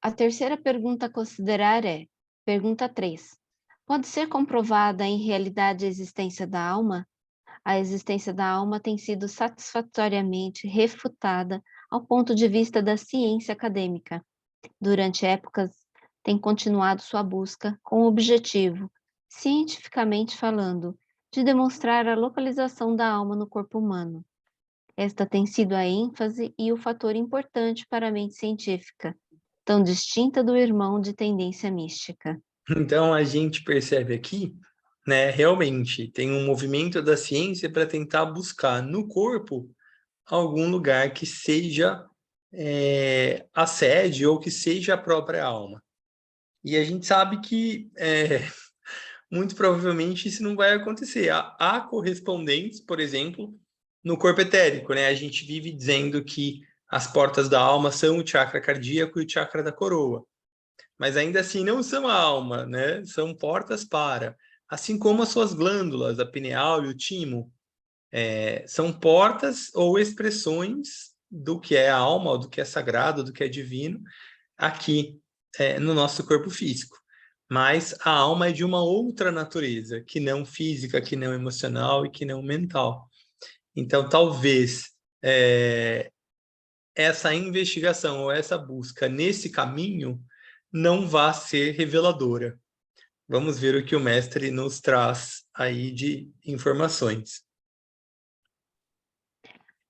A terceira pergunta a considerar é: pergunta 3. Pode ser comprovada em realidade a existência da alma? A existência da alma tem sido satisfatoriamente refutada ao ponto de vista da ciência acadêmica. Durante épocas, tem continuado sua busca com o objetivo, cientificamente falando, de demonstrar a localização da alma no corpo humano. Esta tem sido a ênfase e o fator importante para a mente científica, tão distinta do irmão de tendência mística. Então, a gente percebe aqui, né, realmente tem um movimento da ciência para tentar buscar no corpo algum lugar que seja a sede ou que seja a própria alma. E a gente sabe que muito provavelmente isso não vai acontecer. Há correspondentes, por exemplo, no corpo etérico, né? A gente vive dizendo que as portas da alma são o chakra cardíaco e o chakra da coroa. Mas ainda assim não são a alma, né? São portas para. Assim como as suas glândulas, a pineal e o timo, são portas ou expressões do que é a alma, ou do que é sagrado, do que é divino, aqui no nosso corpo físico. Mas a alma é de uma outra natureza, que não física, que não emocional e que não mental. Então, talvez essa investigação ou essa busca nesse caminho não vá ser reveladora. Vamos ver o que o mestre nos traz aí de informações.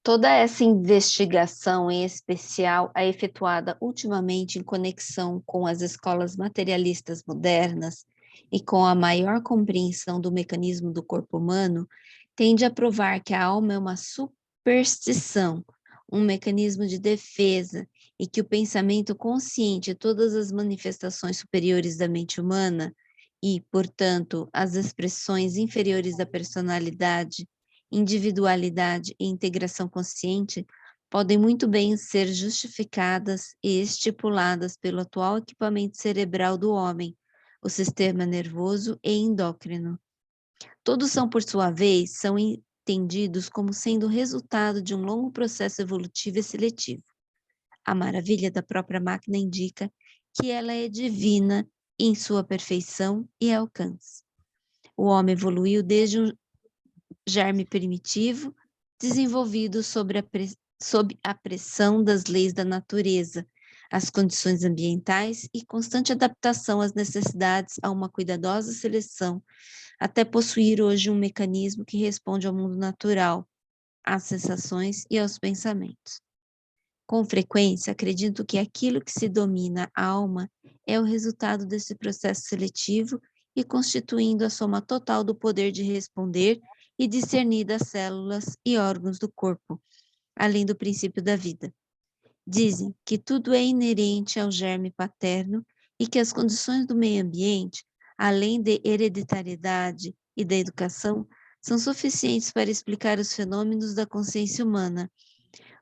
Toda essa investigação, em especial a efetuada ultimamente em conexão com as escolas materialistas modernas e com a maior compreensão do mecanismo do corpo humano, tende a provar que a alma é uma superstição, um mecanismo de defesa e que o pensamento consciente e todas as manifestações superiores da mente humana e, portanto, as expressões inferiores da personalidade, individualidade e integração consciente podem muito bem ser justificadas e estipuladas pelo atual equipamento cerebral do homem, o sistema nervoso e endócrino. Todos são, por sua vez, são entendidos como sendo resultado de um longo processo evolutivo e seletivo. A maravilha da própria máquina indica que ela é divina em sua perfeição e alcance. O homem evoluiu desde um germe primitivo, desenvolvido sob a pressão das leis da natureza, as condições ambientais e constante adaptação às necessidades a uma cuidadosa seleção, até possuir hoje um mecanismo que responde ao mundo natural, às sensações e aos pensamentos. Com frequência, acredito que aquilo que se domina a alma é o resultado desse processo seletivo e constituindo a soma total do poder de responder e discernir das células e órgãos do corpo, além do princípio da vida. Dizem que tudo é inerente ao germe paterno e que as condições do meio ambiente, além de hereditariedade e da educação, são suficientes para explicar os fenômenos da consciência humana.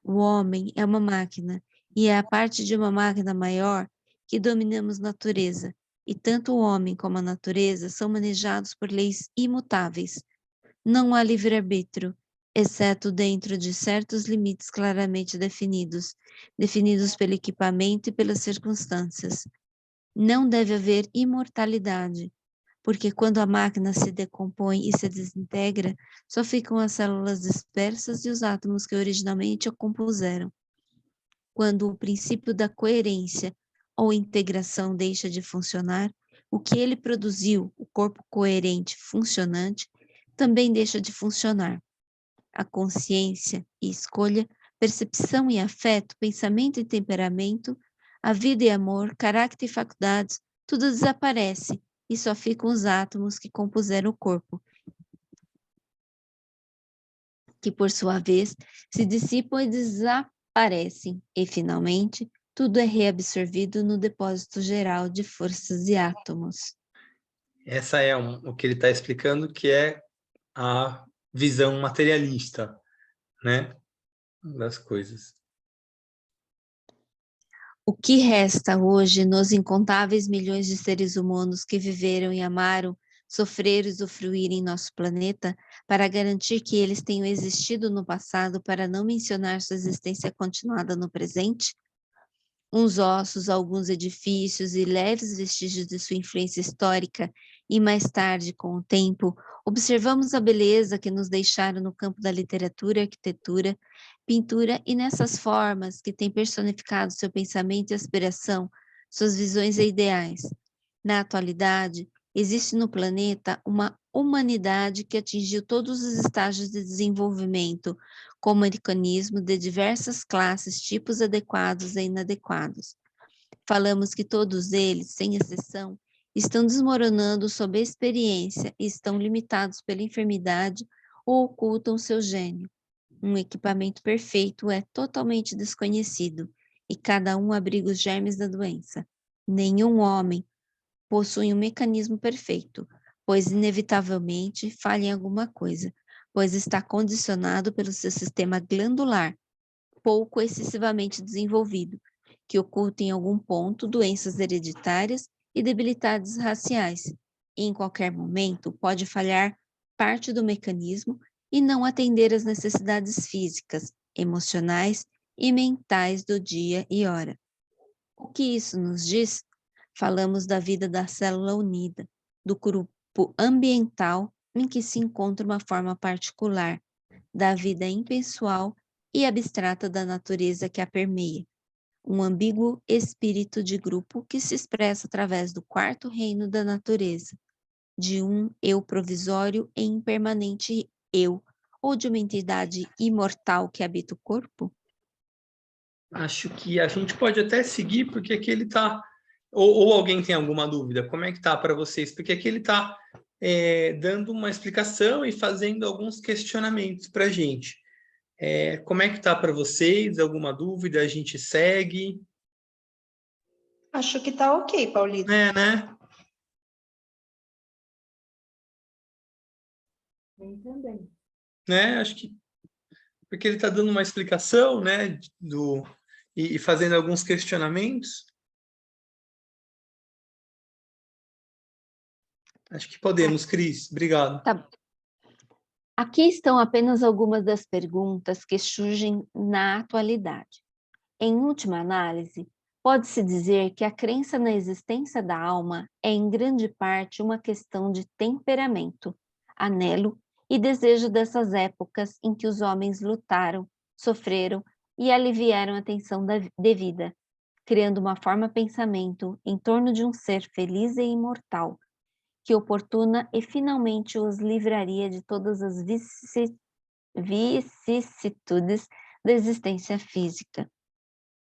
O homem é uma máquina, e é a parte de uma máquina maior que dominamos natureza, e tanto o homem como a natureza são manejados por leis imutáveis. Não há livre-arbítrio, exceto dentro de certos limites claramente definidos, definidos pelo equipamento e pelas circunstâncias. Não deve haver imortalidade, porque quando a máquina se decompõe e se desintegra, só ficam as células dispersas e os átomos que originalmente a compuseram. Quando o princípio da coerência ou integração deixa de funcionar, o que ele produziu, o corpo coerente funcionante, também deixa de funcionar. A consciência e escolha, percepção e afeto, pensamento e temperamento, a vida e amor, caráter e faculdades, tudo desaparece e só ficam os átomos que compuseram o corpo, que por sua vez se dissipam e desaparecem, e finalmente tudo é reabsorvido no depósito geral de forças e átomos. Essa é o que ele está explicando, que é a visão materialista, né, das coisas. O que resta hoje nos incontáveis milhões de seres humanos que viveram e amaram, sofreram e usufruíram em nosso planeta, para garantir que eles tenham existido no passado, para não mencionar sua existência continuada no presente? uns ossos, alguns edifícios e leves vestígios de sua influência histórica, e mais tarde, com o tempo, observamos a beleza que nos deixaram no campo da literatura, arquitetura, pintura e nessas formas que têm personificado seu pensamento e aspiração, suas visões e ideais. Na atualidade, existe no planeta uma humanidade que atingiu todos os estágios de desenvolvimento, com mecanismos de diversas classes, tipos adequados e inadequados. Falamos que todos eles, sem exceção, estão desmoronando sob a experiência e estão limitados pela enfermidade ou ocultam seu gênio. Um equipamento perfeito é totalmente desconhecido e cada um abriga os germes da doença. Nenhum homem possui um mecanismo perfeito, pois inevitavelmente falha em alguma coisa, pois está condicionado pelo seu sistema glandular, pouco excessivamente desenvolvido, que oculta em algum ponto doenças hereditárias e debilidades raciais, e em qualquer momento pode falhar parte do mecanismo e não atender às necessidades físicas, emocionais e mentais do dia e hora. O que isso nos diz? Falamos da vida da célula unida, do grupo ambiental em que se encontra uma forma particular, da vida impessoal e abstrata da natureza que a permeia, um ambíguo espírito de grupo que se expressa através do quarto reino da natureza, de um eu provisório e impermanente eu, ou de uma entidade imortal que habita o corpo? Acho que a gente pode até seguir, porque aqui ele está... Ou alguém tem alguma dúvida? Como é que está para vocês? Porque aqui ele está dando uma explicação e fazendo alguns questionamentos para a gente. Como é que está para vocês? Alguma dúvida? A gente segue? Acho que tá ok, Paulito. Né? Também. Né? Acho que porque ele está dando uma explicação, né? E fazendo alguns questionamentos. Acho que podemos, Cris. Obrigado. Tá. Aqui estão apenas algumas das perguntas que surgem na atualidade. Em última análise, pode-se dizer que a crença na existência da alma é em grande parte uma questão de temperamento, anelo e desejo dessas épocas em que os homens lutaram, sofreram e aliviaram a tensão de vida, criando uma forma pensamento em torno de um ser feliz e imortal, que oportuna e finalmente os livraria de todas as vicissitudes da existência física.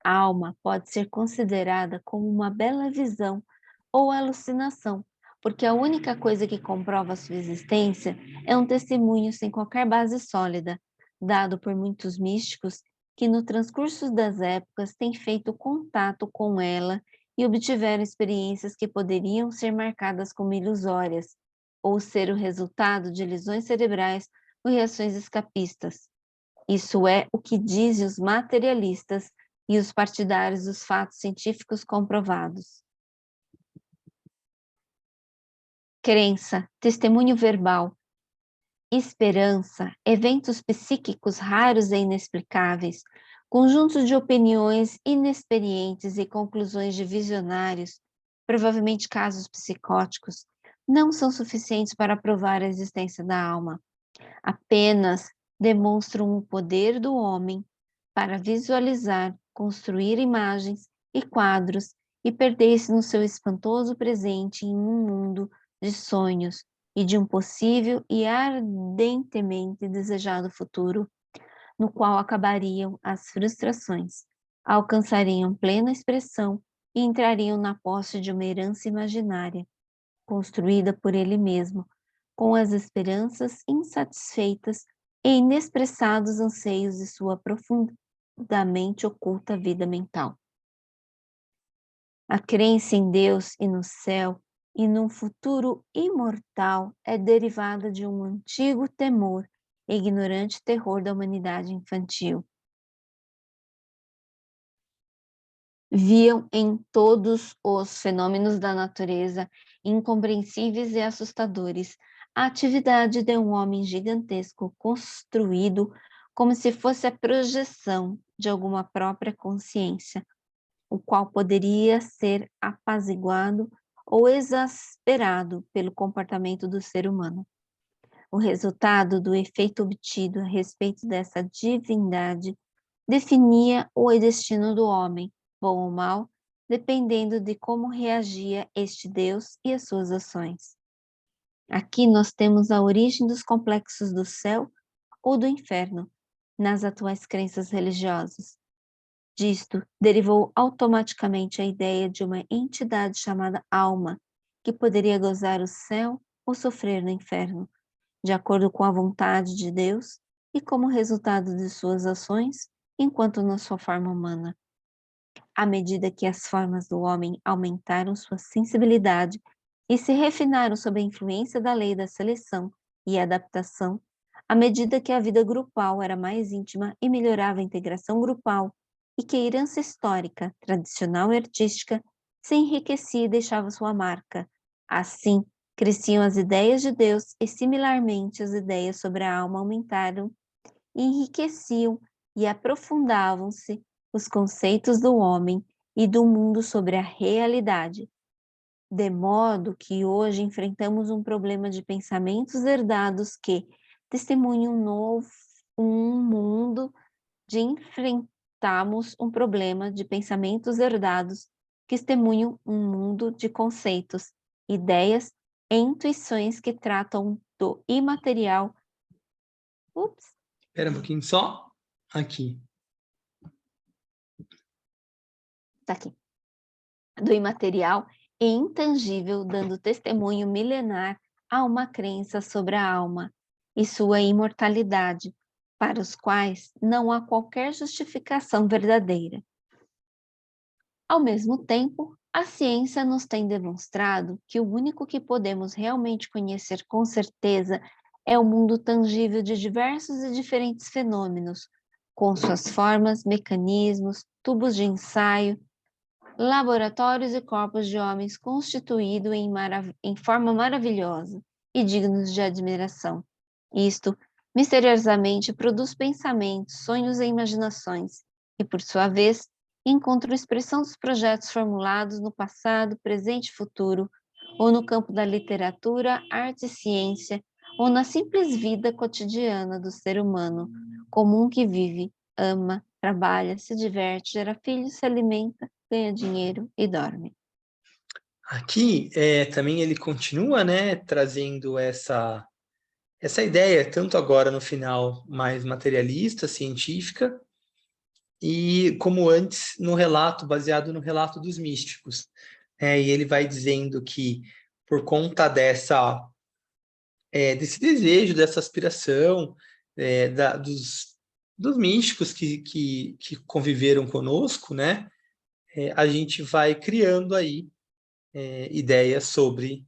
A alma pode ser considerada como uma bela visão ou alucinação, porque a única coisa que comprova sua existência é um testemunho sem qualquer base sólida, dado por muitos místicos que no transcurso das épocas têm feito contato com ela e obtiveram experiências que poderiam ser marcadas como ilusórias, ou ser o resultado de lesões cerebrais ou reações escapistas. Isso é o que dizem os materialistas e os partidários dos fatos científicos comprovados. Crença, testemunho verbal, esperança, eventos psíquicos raros e inexplicáveis, conjuntos de opiniões inexperientes e conclusões de visionários, provavelmente casos psicóticos, não são suficientes para provar a existência da alma. Apenas demonstram o poder do homem para visualizar, construir imagens e quadros e perder-se no seu espantoso presente em um mundo de sonhos e de um possível e ardentemente desejado futuro, no qual acabariam as frustrações, alcançariam plena expressão e entrariam na posse de uma herança imaginária, construída por ele mesmo, com as esperanças insatisfeitas e inexpressados anseios de sua profundamente oculta vida mental. A crença em Deus e no céu e num futuro imortal é derivada de um antigo temor e ignorante terror da humanidade infantil. Viam em todos os fenômenos da natureza, incompreensíveis e assustadores, a atividade de um homem gigantesco construído como se fosse a projeção de alguma própria consciência, o qual poderia ser apaziguado ou exasperado pelo comportamento do ser humano. O resultado do efeito obtido a respeito dessa divindade definia o destino do homem, bom ou mal, dependendo de como reagia este Deus e as suas ações. Aqui nós temos a origem dos complexos do céu ou do inferno, nas atuais crenças religiosas. Disto derivou automaticamente a ideia de uma entidade chamada alma, que poderia gozar o céu ou sofrer no inferno, de acordo com a vontade de Deus e como resultado de suas ações, enquanto na sua forma humana. À medida que as formas do homem aumentaram sua sensibilidade e se refinaram sob a influência da lei da seleção e adaptação, à medida que a vida grupal era mais íntima e melhorava a integração grupal, e que a herança histórica, tradicional e artística se enriquecia e deixava sua marca. Assim, cresciam as ideias de Deus e, similarmente, as ideias sobre a alma aumentaram e enriqueciam e aprofundavam-se os conceitos do homem e do mundo sobre a realidade, de modo que hoje enfrentamos um problema de pensamentos herdados que testemunham um mundo de enfrentamos um problema de pensamentos herdados que testemunham um mundo de conceitos, ideias e intuições que tratam do imaterial. Espera um pouquinho só. Aqui. Tá aqui. Do imaterial e intangível, dando testemunho milenar a uma crença sobre a alma e sua imortalidade, para os quais não há qualquer justificação verdadeira. Ao mesmo tempo, a ciência nos tem demonstrado que o único que podemos realmente conhecer com certeza é o mundo tangível de diversos e diferentes fenômenos, com suas formas, mecanismos, tubos de ensaio, laboratórios e corpos de homens constituídos em forma maravilhosa e dignos de admiração. Isto, misteriosamente, produz pensamentos, sonhos e imaginações, e, por sua vez, encontra expressão dos projetos formulados no passado, presente e futuro, ou no campo da literatura, arte e ciência, ou na simples vida cotidiana do ser humano, comum que vive, ama, trabalha, se diverte, gera filhos, se alimenta, ganha dinheiro e dorme. Aqui também ele continua, né, trazendo essa ideia, tanto agora no final mais materialista, científica, e como antes no relato, baseado no relato dos místicos. E ele vai dizendo que por conta desse desejo, dessa aspiração, dos místicos que conviveram conosco, né, a gente vai criando aí ideias sobre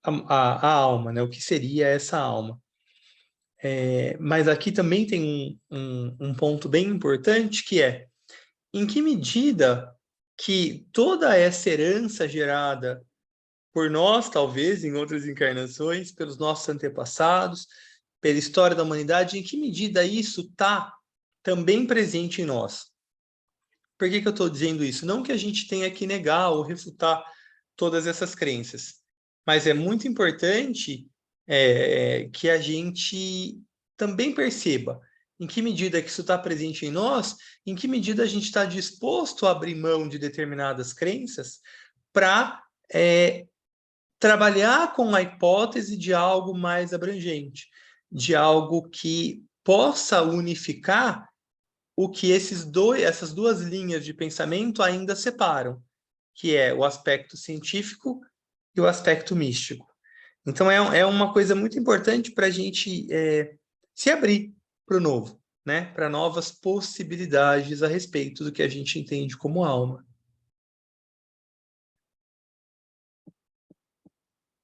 a alma, né, o que seria essa alma. Mas aqui também tem um ponto bem importante, que é em que medida que toda essa herança gerada por nós, talvez, em outras encarnações, pelos nossos antepassados, pela história da humanidade, em que medida isso está também presente em nós? Por que eu estou dizendo isso? Não que a gente tenha que negar ou refutar todas essas crenças, mas é muito importante que a gente também perceba em que medida que isso está presente em nós, em que medida a gente está disposto a abrir mão de determinadas crenças para trabalhar com a hipótese de algo mais abrangente, de algo que possa unificar o que essas duas linhas de pensamento ainda separam, que é o aspecto científico e o aspecto místico. Então, é uma coisa muito importante para a gente se abrir para o novo, né? Para novas possibilidades a respeito do que a gente entende como alma.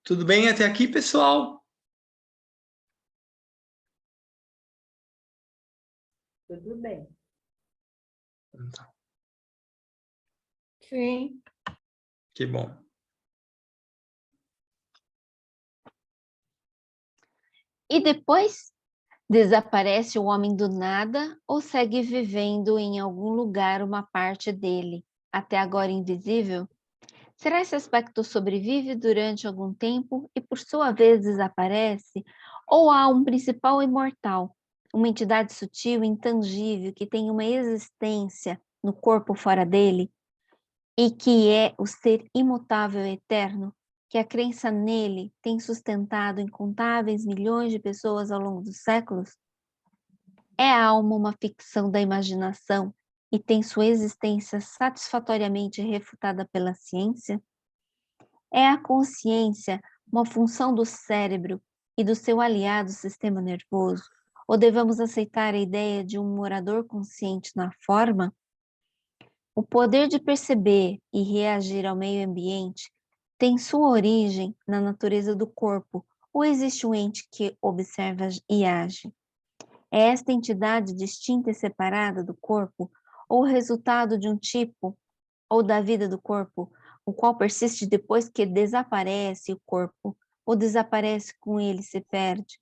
Tudo bem até aqui, pessoal? Tudo bem. Então, Sim. que bom. E depois Desaparece o homem do nada ou segue vivendo em algum lugar uma parte dele, até agora invisível? Será esse aspecto sobrevive durante algum tempo e por sua vez desaparece? Ou há um principal imortal, uma entidade sutil e intangível que tem uma existência no corpo fora dele e que é o ser imutável e eterno, que a crença nele tem sustentado incontáveis milhões de pessoas ao longo dos séculos? É a alma uma ficção da imaginação e tem sua existência satisfatoriamente refutada pela ciência? É a consciência uma função do cérebro e do seu aliado sistema nervoso? Ou devemos aceitar a ideia de um morador consciente na forma? O poder de perceber e reagir ao meio ambiente tem sua origem na natureza do corpo, ou existe um ente que observa e age? É esta entidade distinta e separada do corpo, ou resultado de um tipo, ou da vida do corpo, o qual persiste depois que desaparece o corpo, ou desaparece com ele, se perde?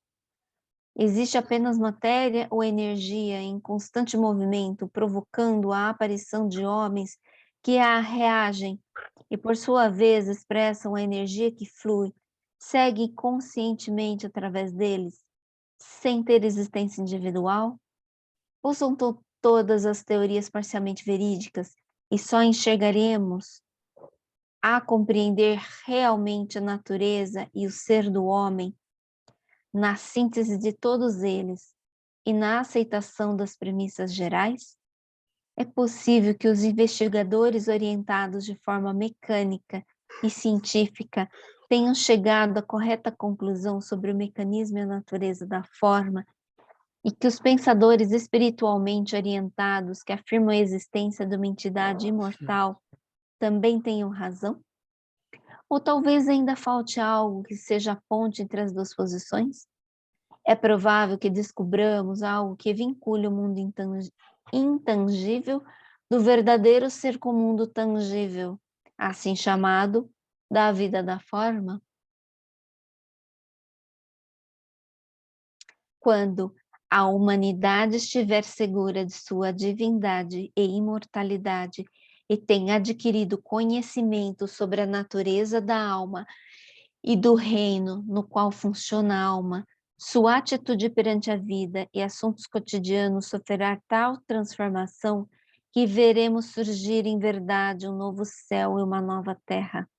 Existe apenas matéria ou energia em constante movimento, provocando a aparição de homens que a reagem e, por sua vez, expressam a energia que flui, segue conscientemente através deles, sem ter existência individual? Ou são todas as teorias parcialmente verídicas e só enxergaremos a compreender realmente a natureza e o ser do homem na síntese de todos eles e na aceitação das premissas gerais? É possível que os investigadores orientados de forma mecânica e científica tenham chegado à correta conclusão sobre o mecanismo e a natureza da forma, e que os pensadores espiritualmente orientados que afirmam a existência de uma entidade imortal também tenham razão? Ou talvez ainda falte algo que seja a ponte entre as duas posições? É provável que descubramos algo que vincule o mundo intangível do verdadeiro ser com o mundo tangível, assim chamado da vida da forma? Quando a humanidade estiver segura de sua divindade e imortalidade e tenha adquirido conhecimento sobre a natureza da alma e do reino no qual funciona a alma, sua atitude perante a vida e assuntos cotidianos sofrerá tal transformação que veremos surgir em verdade um novo céu e uma nova terra.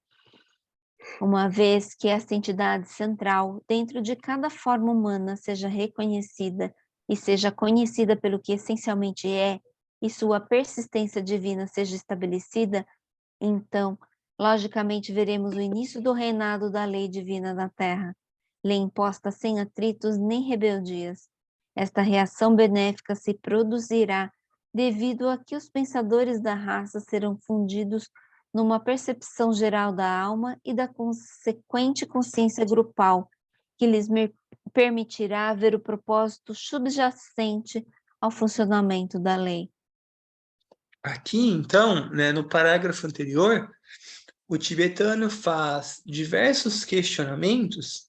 Uma vez que esta entidade central dentro de cada forma humana seja reconhecida e seja conhecida pelo que essencialmente é, e sua persistência divina seja estabelecida, então, logicamente, veremos o início do reinado da lei divina na Terra, lei imposta sem atritos nem rebeldias. Esta reação benéfica se produzirá devido a que os pensadores da raça serão fundidos numa percepção geral da alma e da consequente consciência grupal, que lhes permitirá ver o propósito subjacente ao funcionamento da lei. Aqui, então, né, no parágrafo anterior, o tibetano faz diversos questionamentos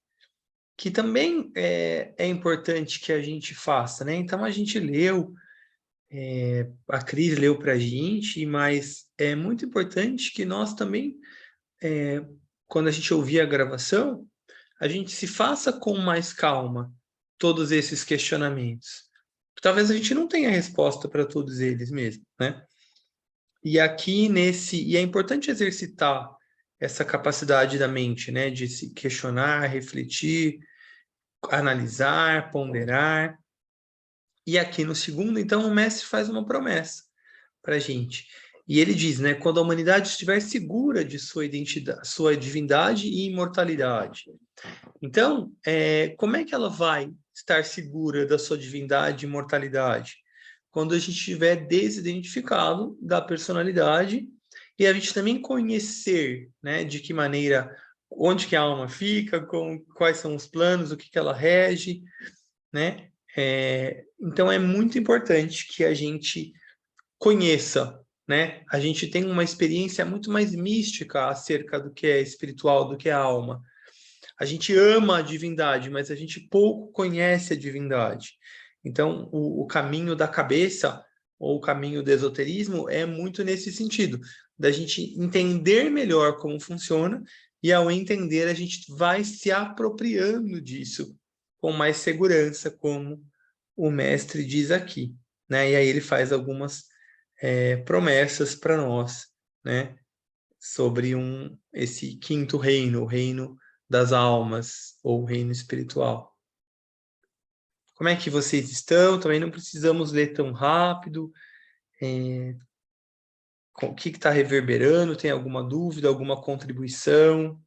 que também é importante que a gente faça, né? Então, a gente leu, a Cris leu para a gente, mas é muito importante que nós também, quando a gente ouvir a gravação, a gente se faça com mais calma todos esses questionamentos. Talvez a gente não tenha resposta para todos eles mesmo, né? E aqui e é importante exercitar essa capacidade da mente, né, de se questionar, refletir, analisar, ponderar. E aqui no segundo, então, o mestre faz uma promessa para a gente. E ele diz, né, quando a humanidade estiver segura de sua identidade, sua divindade e imortalidade. Então, como é que ela vai estar segura da sua divindade e imortalidade? Quando a gente estiver desidentificado da personalidade e a gente também conhecer, né, de que maneira, onde que a alma fica, quais são os planos, o que ela rege, né? Então é muito importante que a gente conheça, né? A gente tem uma experiência muito mais mística acerca do que é espiritual, do que é a alma. A gente ama a divindade, mas a gente pouco conhece a divindade. Então, o caminho da cabeça, ou o caminho do esoterismo, é muito nesse sentido, da gente entender melhor como funciona, e ao entender, a gente vai se apropriando disso com mais segurança, como o mestre diz aqui, né? E aí ele faz algumas promessas para nós, né? Sobre esse quinto reino, o reino das almas, ou o reino espiritual. Como é que vocês estão? Também não precisamos ler tão rápido. O que está reverberando? Tem alguma dúvida, alguma contribuição?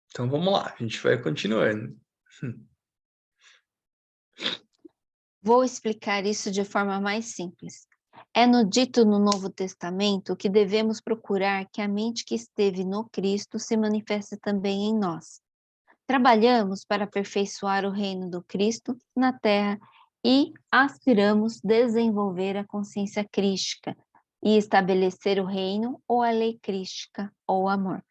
Então vamos lá, a gente vai continuando. Vou explicar isso de forma mais simples. É dito no Novo Testamento que devemos procurar que a mente que esteve no Cristo se manifeste também em nós. Trabalhamos para aperfeiçoar o reino do Cristo na Terra e aspiramos desenvolver a consciência crística e estabelecer o reino ou a lei crística ou amor.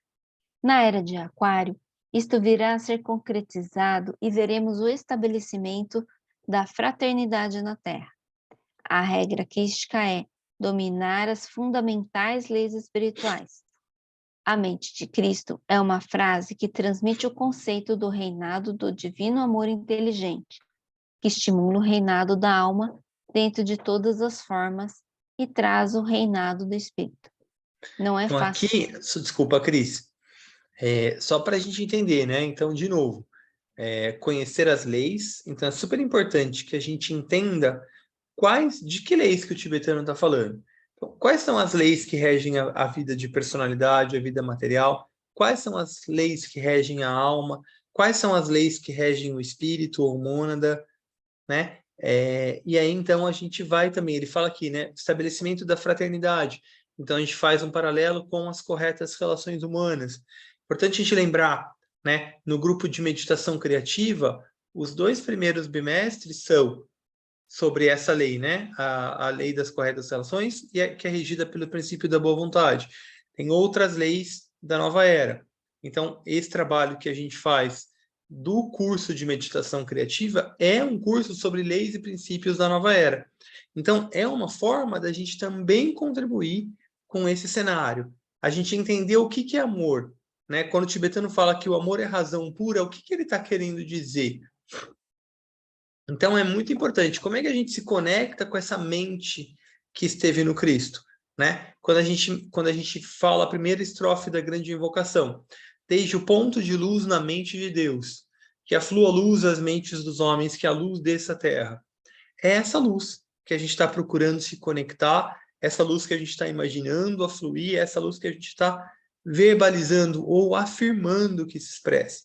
Na era de Aquário, isto virá a ser concretizado e veremos o estabelecimento da fraternidade na Terra. A regra crística é dominar as fundamentais leis espirituais. A mente de Cristo é uma frase que transmite o conceito do reinado do divino amor inteligente, que estimula o reinado da alma dentro de todas as formas e traz o reinado do espírito. Não é Então fácil. aqui, desculpa, Cris, só para a gente entender, né? Então, de novo, conhecer as leis. Então, é super importante que a gente entenda de que leis que o tibetano está falando. Então, quais são as leis que regem a vida de personalidade, a vida material? Quais são as leis que regem a alma? Quais são as leis que regem o espírito ou mônada, né? E aí, então, a gente vai também, ele fala aqui, né? Estabelecimento da fraternidade. Então, a gente faz um paralelo com as corretas relações humanas. Importante a gente lembrar, né? No grupo de meditação criativa, os 2 primeiros bimestres são sobre essa lei, né? A lei das corretas relações, que é regida pelo princípio da boa vontade. Tem outras leis da nova era. Então, esse trabalho que a gente faz do curso de meditação criativa é um curso sobre leis e princípios da nova era. Então, é uma forma da gente também contribuir com esse cenário. A gente entender o que é amor, né? Quando o tibetano fala que o amor é razão pura, o que ele está querendo dizer? Então, é muito importante. Como é que a gente se conecta com essa mente que esteve no Cristo, né? Quando a gente fala a primeira estrofe da grande invocação, desde o ponto de luz na mente de Deus, que aflua luz às mentes dos homens, que a luz dessa terra. É essa luz que a gente está procurando se conectar, essa luz que a gente está imaginando afluir, essa luz que a gente está verbalizando ou afirmando que se expressa.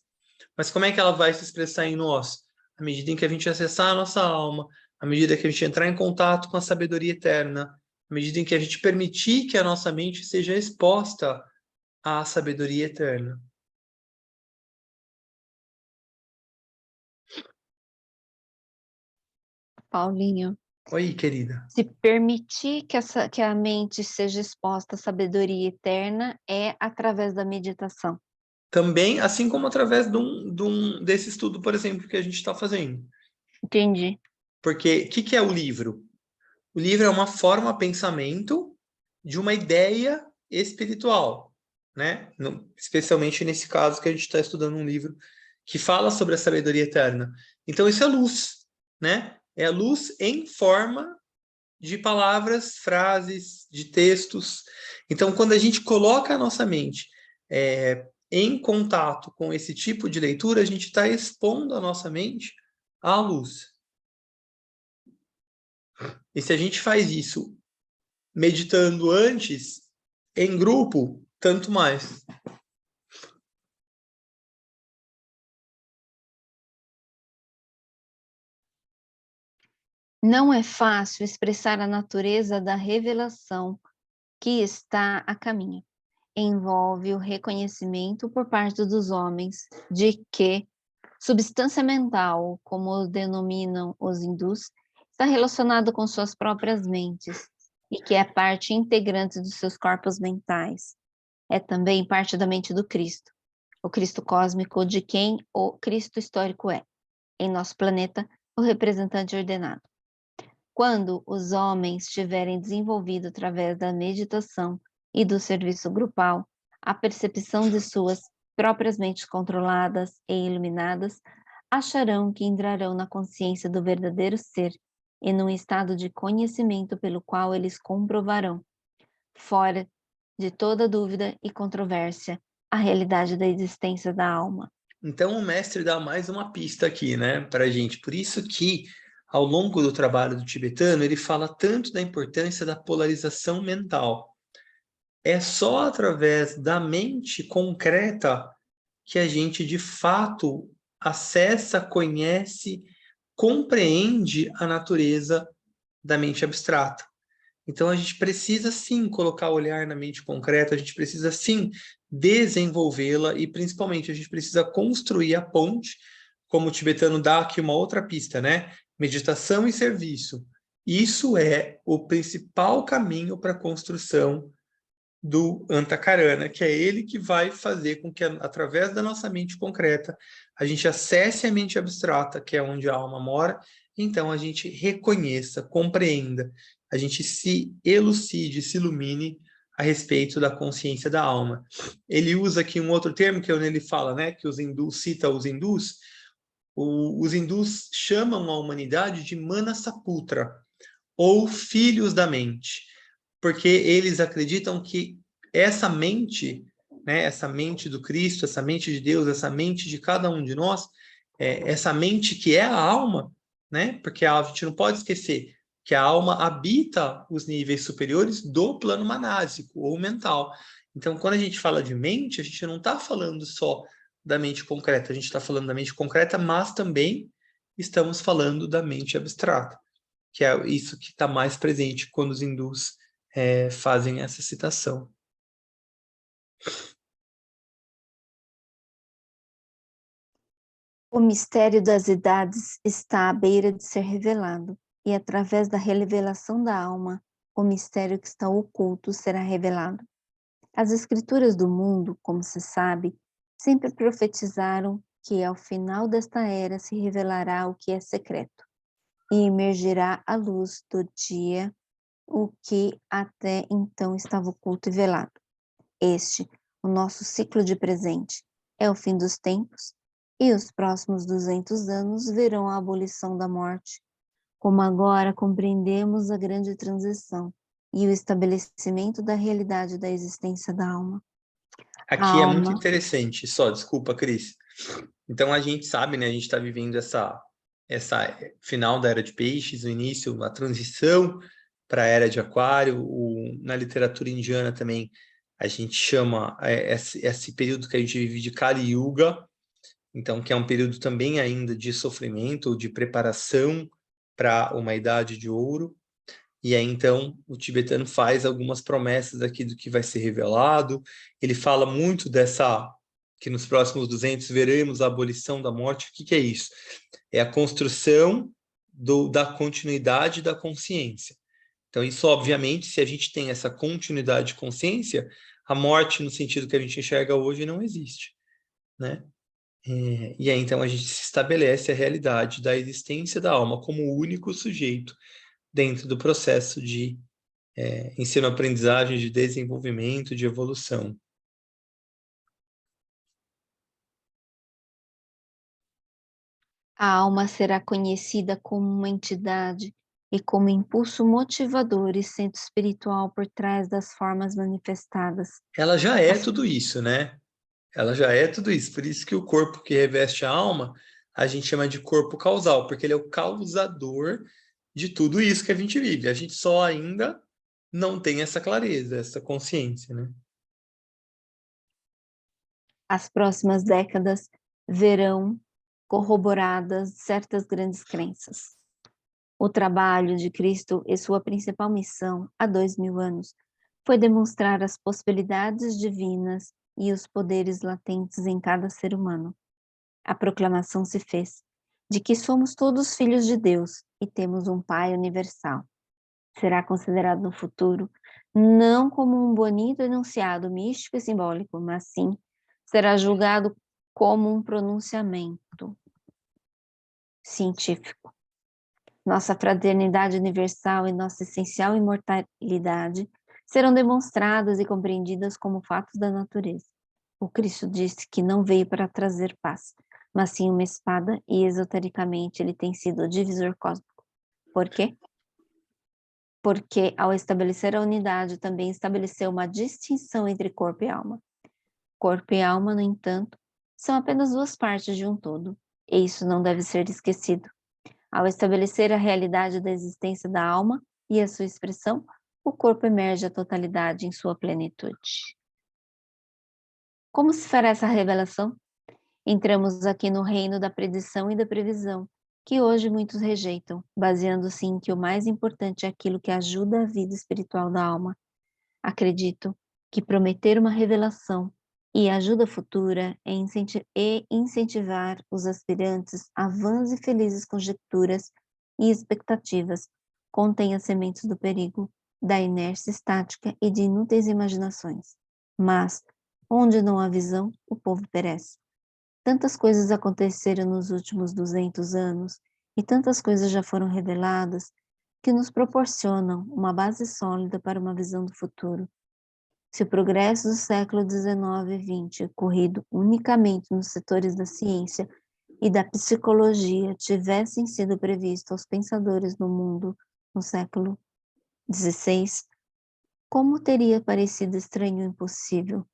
Mas como é que ela vai se expressar em nós? À medida em que a gente acessar a nossa alma, à medida que a gente entrar em contato com a sabedoria eterna, à medida em que a gente permitir que a nossa mente seja exposta à sabedoria eterna. Paulinho, Oi, querida. se permitir que a mente seja exposta à sabedoria eterna é através da meditação. Também, assim como através desse estudo, por exemplo, que a gente está fazendo. Entendi. Porque o que é o livro? O livro é uma forma pensamento de uma ideia espiritual, né? Especialmente nesse caso que a gente está estudando um livro que fala sobre a sabedoria eterna. Então isso é luz, né? É a luz em forma de palavras, frases, de textos. Então, quando a gente coloca a nossa mente em contato com esse tipo de leitura, a gente está expondo a nossa mente à luz. E se a gente faz isso meditando antes, em grupo, tanto mais. Não é fácil expressar a natureza da revelação que está a caminho. Envolve o reconhecimento por parte dos homens de que Substância mental, como o denominam os hindus, está relacionado com suas próprias mentes e que é parte integrante dos seus corpos mentais. É também parte da mente do Cristo, o Cristo cósmico de quem o Cristo histórico é, em nosso planeta, o representante ordenado. Quando os homens tiverem desenvolvido através da meditação e do serviço grupal a percepção de suas próprias mentes controladas e iluminadas, acharão que entrarão na consciência do verdadeiro ser e num estado de conhecimento pelo qual eles comprovarão, fora de toda dúvida e controvérsia, a realidade da existência da alma. Então, o mestre dá mais uma pista aqui, né, para a gente. Por isso que, ao longo do trabalho do tibetano, ele fala tanto da importância da polarização mental. É só através da mente concreta que a gente, de fato, acessa, conhece, compreende a natureza da mente abstrata. Então, a gente precisa, sim, colocar o olhar na mente concreta, a gente precisa, sim, desenvolvê-la e, principalmente, a gente precisa construir a ponte, como o tibetano dá aqui uma outra pista, né? Meditação e serviço. Isso é o principal caminho para a construção do Antakarana, que é ele que vai fazer com que, através da nossa mente concreta, a gente acesse a mente abstrata, que é onde a alma mora, então a gente reconheça, compreenda, a gente se elucide, se ilumine a respeito da consciência da alma. Ele usa aqui um outro termo, que é onde ele fala, né, que os hindus, cita os hindus, os hindus chamam a humanidade de Manasaputra, ou filhos da mente, porque eles acreditam que essa mente, né, essa mente do Cristo, essa mente de Deus, essa mente de cada um de nós, essa mente que é a alma, né, porque a gente não pode esquecer que a alma habita os níveis superiores do plano manásico ou mental. Então, quando a gente fala de mente, a gente não está falando só da mente concreta, a gente está falando da mente concreta, mas também estamos falando da mente abstrata, que é isso que está mais presente quando os hindus fazem essa citação. O mistério das idades está à beira de ser revelado, e através da revelação da alma, o mistério que está oculto será revelado. As escrituras do mundo, como se sabe, sempre profetizaram que ao final desta era se revelará o que é secreto, e emergirá à luz do dia o que até então estava oculto e velado. Este, o nosso ciclo de presente, é o fim dos tempos, e os próximos 200 anos verão a abolição da morte, como agora compreendemos a grande transição e o estabelecimento da realidade da existência da alma. Aqui é muito interessante, só, desculpa, Cris. Então a gente sabe, né, a gente está vivendo essa final da era de peixes, o início, a transição para a era de aquário, na literatura indiana também a gente chama esse período que a gente vive de Kali Yuga, então que é um período também ainda de sofrimento, de preparação para uma idade de ouro. E aí, então, o tibetano faz algumas promessas aqui do que vai ser revelado. Ele fala muito que nos próximos 200 veremos a abolição da morte. O que é isso? É a construção da continuidade da consciência. Então, isso, obviamente, se a gente tem essa continuidade de consciência, a morte, no sentido que a gente enxerga hoje, não existe, né? E aí, então, a gente se estabelece a realidade da existência da alma como o único sujeito dentro do processo de ensino-aprendizagem, de desenvolvimento, de evolução. A alma será conhecida como uma entidade e como impulso motivador e centro espiritual por trás das formas manifestadas. Ela já é tudo isso, né? Ela já é tudo isso. Por isso que o corpo que reveste a alma, a gente chama de corpo causal, porque ele é o causador de tudo isso que a gente vive. A gente só ainda não tem essa clareza, essa consciência, né? As próximas décadas verão corroboradas certas grandes crenças. O trabalho de Cristo e sua principal missão, há 2000 anos, foi demonstrar as possibilidades divinas e os poderes latentes em cada ser humano. a proclamação se fez de que somos todos filhos de Deus e temos um Pai universal. Será considerado no futuro não como um bonito enunciado místico e simbólico, mas sim será julgado como um pronunciamento científico. Nossa fraternidade universal e nossa essencial imortalidade serão demonstradas e compreendidas como fatos da natureza. O Cristo disse que não veio para trazer paz, mas sim uma espada, e esotericamente ele tem sido o divisor cósmico. Por quê? Porque ao estabelecer a unidade também estabeleceu uma distinção entre corpo e alma. Corpo e alma, no entanto, são apenas duas partes de um todo, e isso não deve ser esquecido. Ao estabelecer a realidade da existência da alma e a sua expressão, o corpo emerge a totalidade em sua plenitude. Como se fará essa revelação? Entramos aqui no reino da predição e da previsão, que hoje muitos rejeitam, baseando-se em que o mais importante é aquilo que ajuda a vida espiritual da alma. Acredito que prometer uma revelação e ajuda futura é incentivar os aspirantes a vãs e felizes conjecturas e expectativas, contém as sementes do perigo, da inércia estática e de inúteis imaginações. Mas, onde não há visão, o povo perece. Tantas coisas aconteceram nos últimos 200 anos e tantas coisas já foram reveladas que nos proporcionam uma base sólida para uma visão do futuro. Se o progresso do século XIX e XX, ocorrido unicamente nos setores da ciência e da psicologia, tivessem sido previstos aos pensadores no mundo no século XVI, como teria parecido estranho e impossível?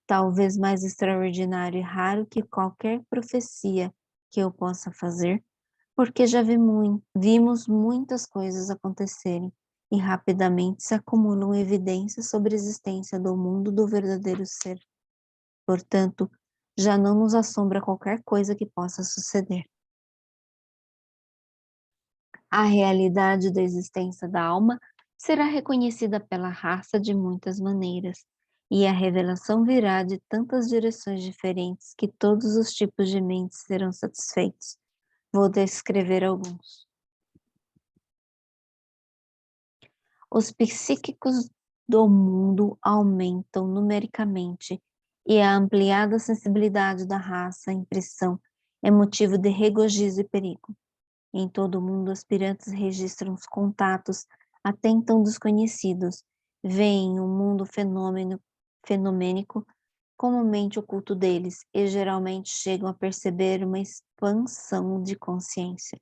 Talvez mais extraordinário e raro que qualquer profecia que eu possa fazer, porque já vimos muitas coisas acontecerem e rapidamente se acumulam evidências sobre a existência do mundo do verdadeiro ser. Portanto, já não nos assombra qualquer coisa que possa suceder. A realidade da existência da alma será reconhecida pela raça de muitas maneiras, e a revelação virá de tantas direções diferentes que todos os tipos de mentes serão satisfeitos. Vou descrever alguns. Os psíquicos do mundo aumentam numericamente e a ampliada sensibilidade da raça à impressão é motivo de regozijo e perigo. Em todo o mundo, aspirantes registram os contatos até então desconhecidos, veem o mundo fenomênico comumente oculto deles e geralmente chegam a perceber uma expansão de consciência.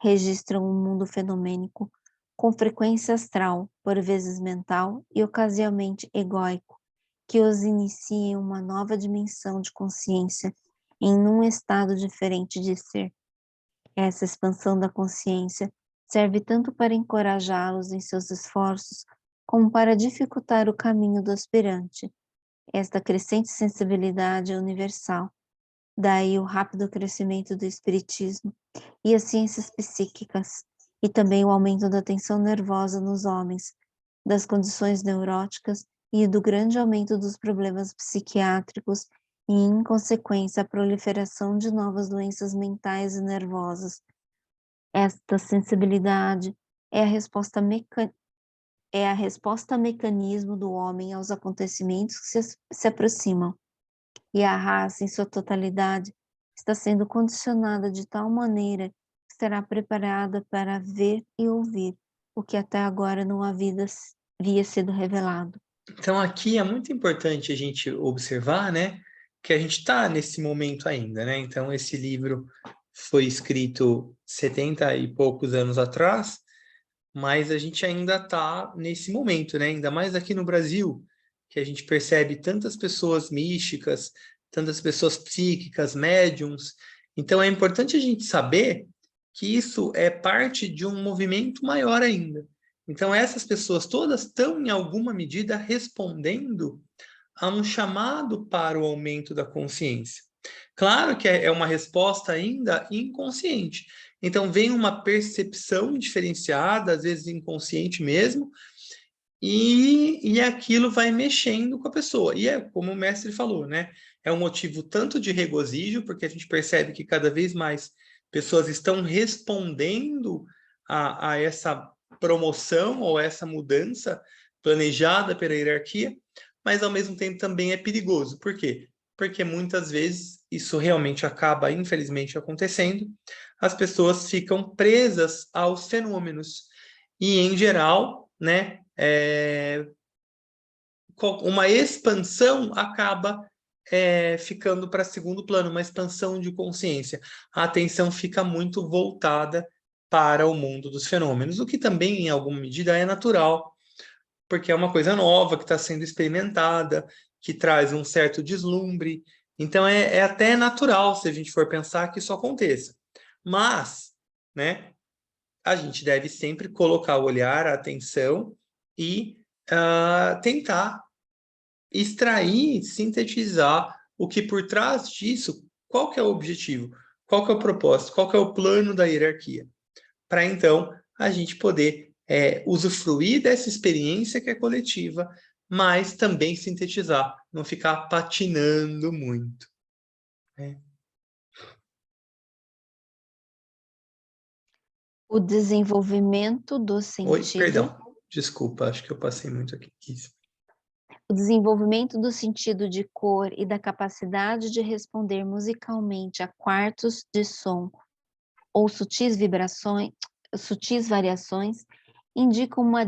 Registram um mundo fenomênico com frequência astral, por vezes mental e ocasionalmente egóico, que os inicia em uma nova dimensão de consciência, em um estado diferente de ser. Essa expansão da consciência serve tanto para encorajá-los em seus esforços, como para dificultar o caminho do aspirante. Esta crescente sensibilidade é universal. Daí o rápido crescimento do espiritismo e as ciências psíquicas, e também o aumento da tensão nervosa nos homens, das condições neuróticas e do grande aumento dos problemas psiquiátricos e, em consequência, a proliferação de novas doenças mentais e nervosas. Esta sensibilidade é a resposta mecanismo do homem aos acontecimentos que se aproximam, e a raça, em sua totalidade, está sendo condicionada de tal maneira que será preparada para ver e ouvir o que até agora não havia sido revelado. Então, aqui é muito importante a gente observar, né, que a gente está nesse momento ainda, né? Então, esse livro foi escrito 70 e poucos anos atrás, mas a gente ainda está nesse momento, né? Ainda mais aqui no Brasil, que a gente percebe tantas pessoas místicas, tantas pessoas psíquicas, médiums. Então, é importante a gente saber que isso é parte de um movimento maior ainda. Então, essas pessoas todas estão, em alguma medida, respondendo a um chamado para o aumento da consciência. Claro que é uma resposta ainda inconsciente. Então, vem uma percepção diferenciada, às vezes inconsciente mesmo, e aquilo vai mexendo com a pessoa. E é como o mestre falou, né? É um motivo tanto de regozijo, porque a gente percebe que cada vez mais pessoas estão respondendo a essa promoção ou essa mudança planejada pela hierarquia, mas ao mesmo tempo também é perigoso. Por quê? Porque muitas vezes isso realmente acaba, infelizmente, acontecendo, as pessoas ficam presas aos fenômenos. E, em geral, né, uma expansão acaba ficando para segundo plano, uma expansão de consciência. A atenção fica muito voltada para o mundo dos fenômenos, o que também, em alguma medida, é natural, porque é uma coisa nova que está sendo experimentada, que traz um certo deslumbre. Então, é até natural, se a gente for pensar, que isso aconteça. Mas, né, a gente deve sempre colocar o olhar, a atenção e tentar extrair, sintetizar o que por trás disso, qual que é o objetivo, qual que é o propósito, qual que é o plano da hierarquia, para então a gente poder usufruir dessa experiência que é coletiva, mas também sintetizar, não ficar patinando muito, né? O desenvolvimento do Oi, sentido, perdão, desculpa, acho que eu passei muito aqui. Isso. o desenvolvimento do sentido de cor e da capacidade de responder musicalmente a quartos de som ou sutis vibrações, sutis variações, indicam uma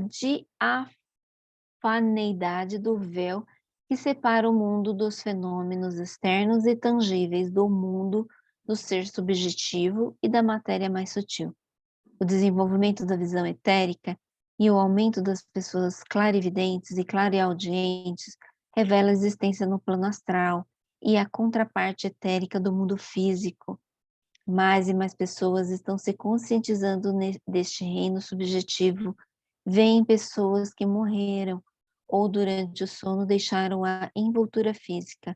diafaneidade do véu que separa o mundo dos fenômenos externos e tangíveis do mundo do ser subjetivo e da matéria mais sutil. O desenvolvimento da visão etérica e o aumento das pessoas clarividentes e clareaudientes revela a existência no plano astral e a contraparte etérica do mundo físico. Mais e mais pessoas estão se conscientizando deste reino subjetivo. Veem pessoas que morreram ou durante o sono deixaram a envoltura física.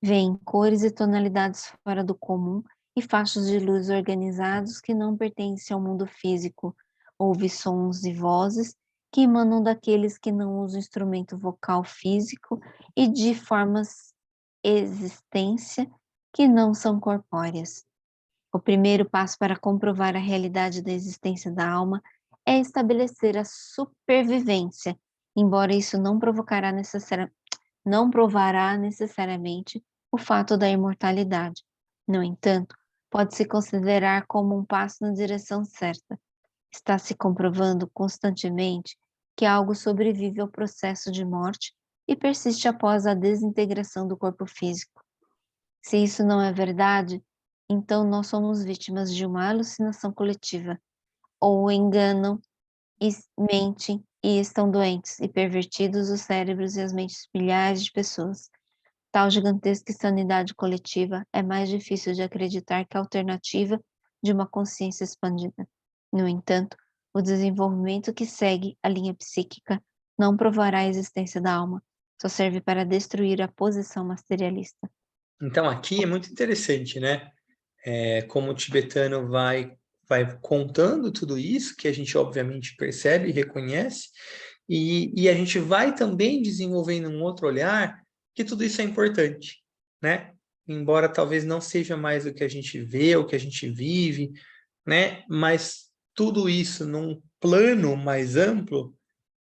Veem cores e tonalidades fora do comum e faixas de luz organizados que não pertencem ao mundo físico. Ouve sons e vozes que emanam daqueles que não usam instrumento vocal físico e de formas existência que não são corpóreas. O primeiro passo para comprovar a realidade da existência da alma é estabelecer a supervivência, embora isso não provará necessariamente o fato da imortalidade. No entanto, pode-se considerar como um passo na direção certa. Está se comprovando constantemente que algo sobrevive ao processo de morte e persiste após a desintegração do corpo físico. Se isso não é verdade, então nós somos vítimas de uma alucinação coletiva, ou enganam e mentem e estão doentes e pervertidos os cérebros e as mentes de milhares de pessoas. Tal gigantesca insanidade coletiva é mais difícil de acreditar que a alternativa de uma consciência expandida. No entanto, o desenvolvimento que segue a linha psíquica não provará a existência da alma, só serve para destruir a posição materialista. Então, aqui é muito interessante, né? Como o tibetano vai contando tudo isso, que a gente obviamente percebe e reconhece, e a gente vai também desenvolvendo um outro olhar que tudo isso é importante, né? Embora talvez não seja mais o que a gente vê, o que a gente vive, né? Mas tudo isso num plano mais amplo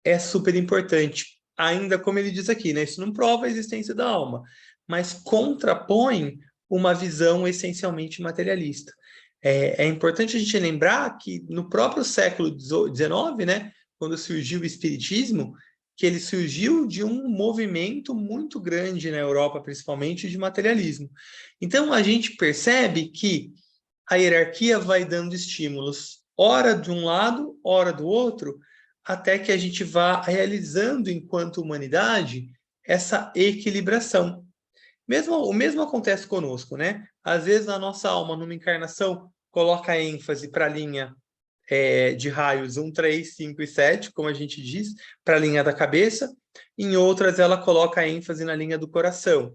é super importante. Ainda como ele diz aqui, né? Isso não prova a existência da alma, mas contrapõe uma visão essencialmente materialista. É importante a gente lembrar que no próprio século XIX, né, quando surgiu o Espiritismo, que ele surgiu de um movimento muito grande na Europa, principalmente de materialismo. Então a gente percebe que a hierarquia vai dando estímulos, ora de um lado, ora do outro, até que a gente vá realizando, enquanto humanidade, essa equilibração. O mesmo acontece conosco, né? Às vezes a nossa alma, numa encarnação, coloca ênfase para a linha de raios 1, 3, 5 e 7, como a gente diz, para a linha da cabeça. Em outras, ela coloca ênfase na linha do coração.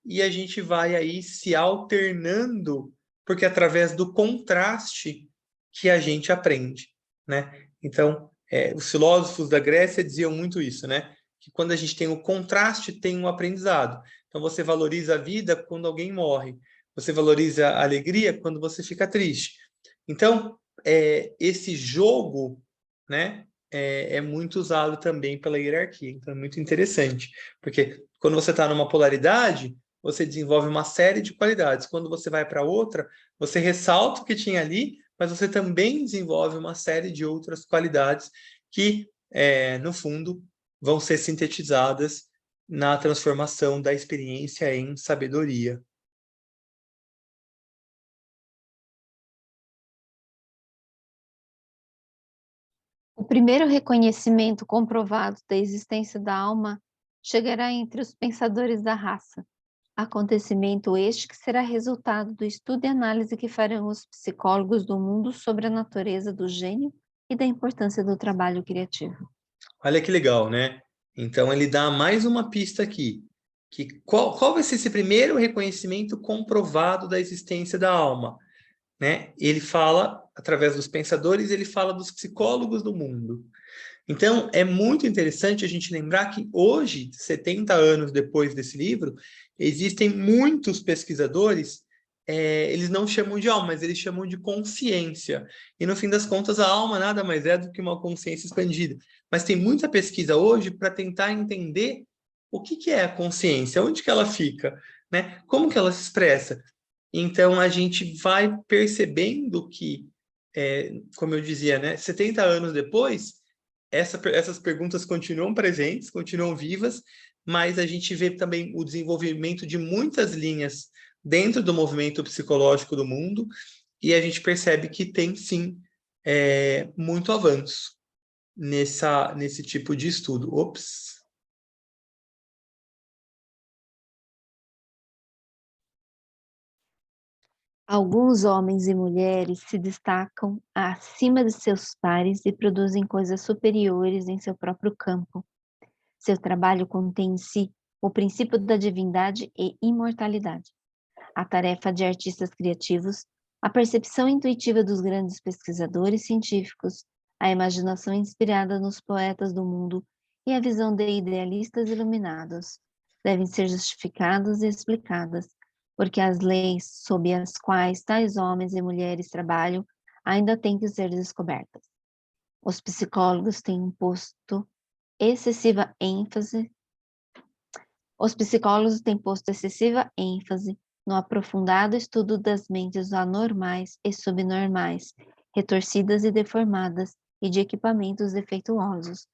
E a gente vai aí se alternando, porque é através do contraste que a gente aprende, né? Então, Os filósofos da Grécia diziam muito isso, né? Que quando a gente tem o contraste, tem um aprendizado. Então, você valoriza a vida quando alguém morre. Você valoriza a alegria quando você fica triste. Então, esse jogo, né, é muito usado também pela hierarquia. Então, é muito interessante. Porque quando você está numa polaridade, você desenvolve uma série de qualidades. Quando você vai para outra, você ressalta o que tinha ali, mas você também desenvolve uma série de outras qualidades que, no fundo, vão ser sintetizadas na transformação da experiência em sabedoria. O primeiro reconhecimento comprovado da existência da alma chegará entre os pensadores da raça. Acontecimento este que será resultado do estudo e análise que farão os psicólogos do mundo sobre a natureza do gênio e da importância do trabalho criativo. Olha que legal, né? Então ele dá mais uma pista aqui, que qual vai ser esse primeiro reconhecimento comprovado da existência da alma, né? Ele fala, através dos pensadores, ele fala dos psicólogos do mundo. Então, é muito interessante a gente lembrar que hoje, 70 anos depois desse livro, existem muitos pesquisadores, eles não chamam de alma, mas eles chamam de consciência. E no fim das contas, a alma nada mais é do que uma consciência expandida. Mas tem muita pesquisa hoje para tentar entender o que é a consciência, onde que ela fica, né? Como que ela se expressa. Então, a gente vai percebendo que, como eu dizia, né, 70 anos depois, essas perguntas continuam presentes, continuam vivas, mas a gente vê também o desenvolvimento de muitas linhas dentro do movimento psicológico do mundo, e a gente percebe que tem, sim, muito avanço nesse tipo de estudo. Ops! Alguns homens e mulheres se destacam acima de seus pares e produzem coisas superiores em seu próprio campo. Seu trabalho contém em si o princípio da divindade e imortalidade. A tarefa de artistas criativos, a percepção intuitiva dos grandes pesquisadores científicos, a imaginação inspirada nos poetas do mundo e a visão de idealistas iluminados devem ser justificadas e explicadas, porque as leis sob as quais tais homens e mulheres trabalham ainda têm que ser descobertas. Os psicólogos têm posto excessiva ênfase no aprofundado estudo das mentes anormais e subnormais, retorcidas e deformadas, e de equipamentos defeituosos,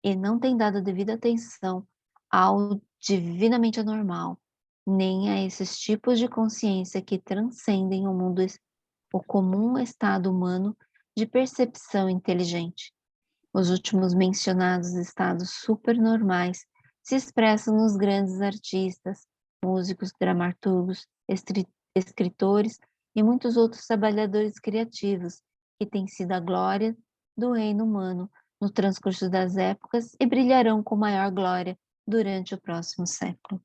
e não têm dado devida atenção ao divinamente anormal, nem a esses tipos de consciência que transcendem o comum estado humano de percepção inteligente. Os últimos mencionados estados supernormais se expressam nos grandes artistas, músicos, dramaturgos, escritores e muitos outros trabalhadores criativos, que têm sido a glória do reino humano no transcurso das épocas e brilharão com maior glória durante o próximo século.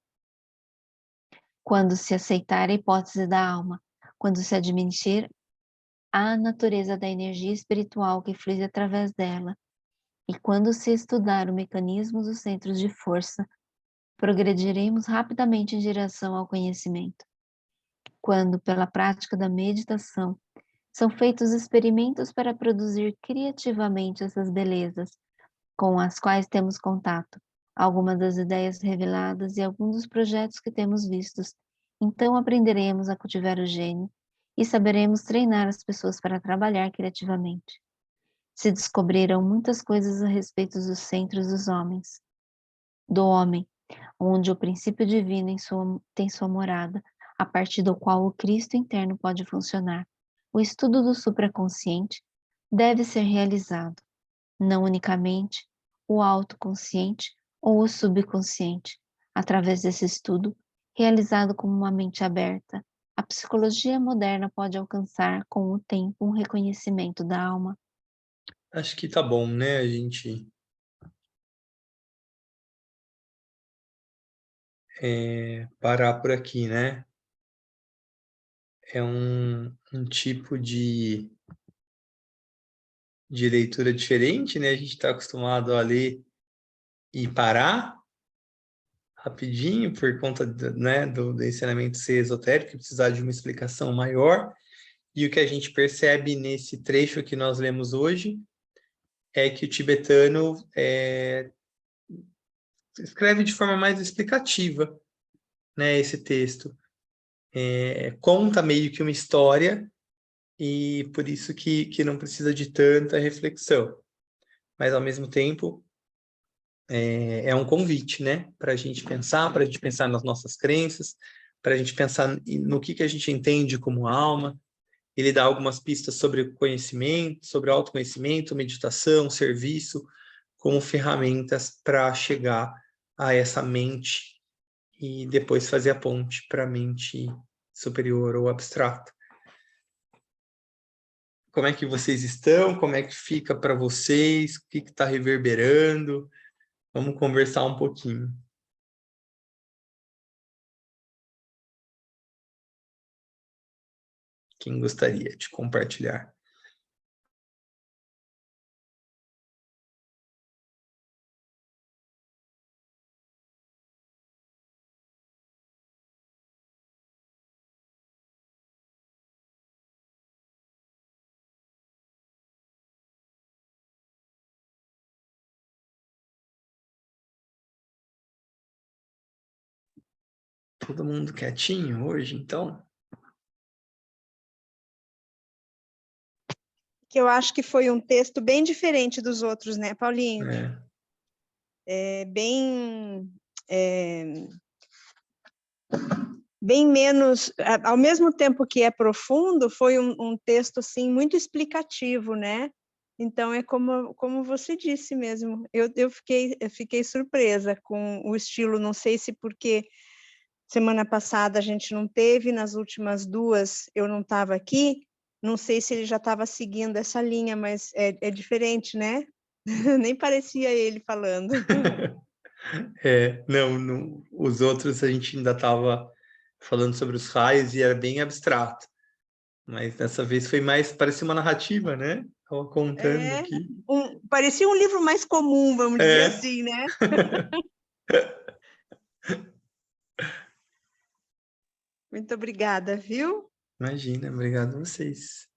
Quando se aceitar a hipótese da alma, quando se admitir a natureza da energia espiritual que flui através dela, e quando se estudar o mecanismo dos centros de força, progrediremos rapidamente em direção ao conhecimento. Quando, pela prática da meditação, são feitos experimentos para produzir criativamente essas belezas com as quais temos contato, algumas das ideias reveladas e alguns dos projetos que temos vistos, então aprenderemos a cultivar o gênio e saberemos treinar as pessoas para trabalhar criativamente. Se descobriram muitas coisas a respeito dos centros do homem, onde o princípio divino tem sua morada, a partir do qual o Cristo interno pode funcionar. O estudo do supraconsciente deve ser realizado, não unicamente o autoconsciente ou o subconsciente. Através desse estudo, realizado com uma mente aberta, a psicologia moderna pode alcançar com o tempo um reconhecimento da alma. Acho que tá bom, né? A gente parar por aqui, né? É um tipo de de leitura diferente, né? A gente está acostumado a ler e parar rapidinho por conta né, do ensinamento ser esotérico e precisar de uma explicação maior. E o que a gente percebe nesse trecho que nós lemos hoje é que o tibetano escreve de forma mais explicativa, né, esse texto. Conta meio que uma história e por isso que não precisa de tanta reflexão. Mas, ao mesmo tempo, é um convite, né, para a gente pensar nas nossas crenças, para a gente pensar no que a gente entende como alma. Ele dá algumas pistas sobre conhecimento, sobre autoconhecimento, meditação, serviço, como ferramentas para chegar a essa mente e depois fazer a ponte para a mente superior ou abstrata. Como é que vocês estão? Como é que fica para vocês? O que está reverberando? Vamos conversar um pouquinho. Quem gostaria de compartilhar? Todo mundo quietinho hoje, então? Que eu acho que foi um texto bem diferente dos outros, né, Paulinho? Bem menos, ao mesmo tempo que é profundo, foi um texto assim muito explicativo, né? Então é como você disse mesmo. Eu fiquei surpresa com o estilo. Não sei se porque semana passada a gente não teve, nas últimas duas eu não estava aqui. Não sei se ele já estava seguindo essa linha, mas é diferente, né? Nem parecia ele falando. Não, os outros a gente ainda estava falando sobre os raios e era bem abstrato. Mas dessa vez foi mais, parecia uma narrativa, né? Estava contando aqui. Parecia um livro mais comum, vamos dizer assim, né? Muito obrigada, viu? Imagina, obrigado a vocês.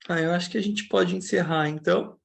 Eu acho que a gente pode encerrar, então.